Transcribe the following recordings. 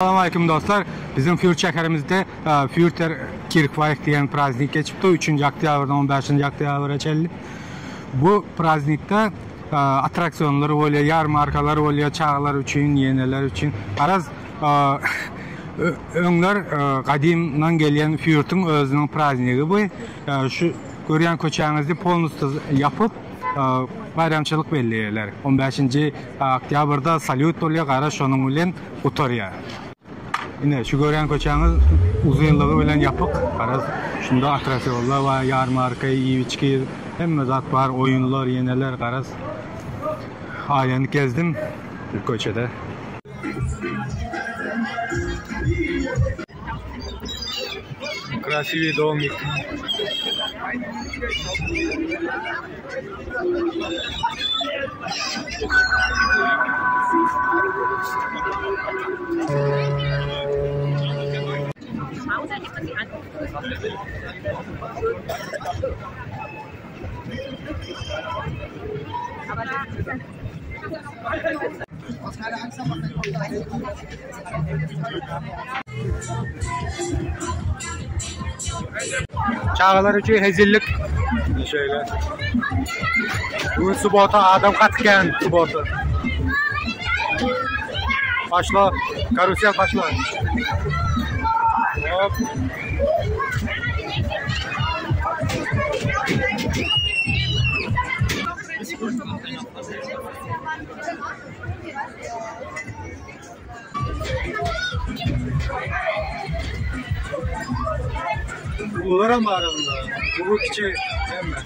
Assalamualaikum dostlar. Bizim Fürt şəhərimizdə Fürter Kirchweih diyen praznik geçipti. 3. oktyabrdan 15. oktyabra. Bu praznikdə atraksiyonlar oluyor, yarmarkalar oluyor, çağlar üçün, yeneler üçün. Araz önler qadimdan gelen Fürt'ün özünün prazniki bu. Şu görüyen koçağınızda polnusuz yapıp bayramçılık belliyorlar. 15. oktyabrda salyut oluyor, qaraş onun bilen utoruyor. Yine şu gören koçağınız uzun yıllığı bilen yapıp, araz şunda atraksiyonlar var, yarmarka, iviçki, hem zat var, oyunlar, yeneler, qaraz. Aileni gezdim bu koçada. Красивый домик. Çağlar için hazırlık. Şöyle. Bu subota adam katken subota. Başla. Karusel başla. Hop. Bunlar ama aramda. Bu küçük değil mi?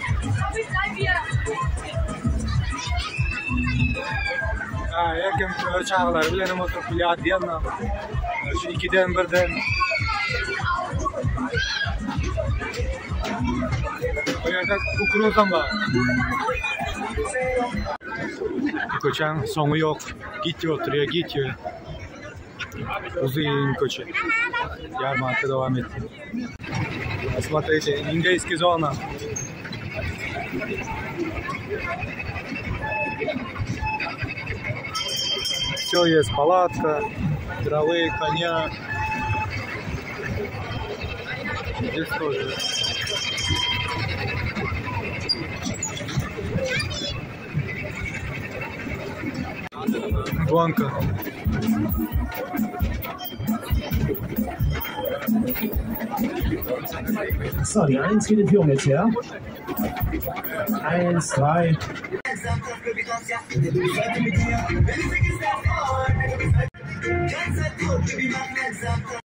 Erken çağlar bilen motor pilot diyenler. Şu ikiden birden. O yerde kukuruzdan var. Koçan sonu yok. Gidiyor oturuyor, gidiyor. Uzun koçan. Yarmarka devam etti. Смотрите, индейский зона. Все есть, палатка, травы, коня. Здесь тоже. Гонка. So, die 1 geht in Führung jetzt her. 1, 2.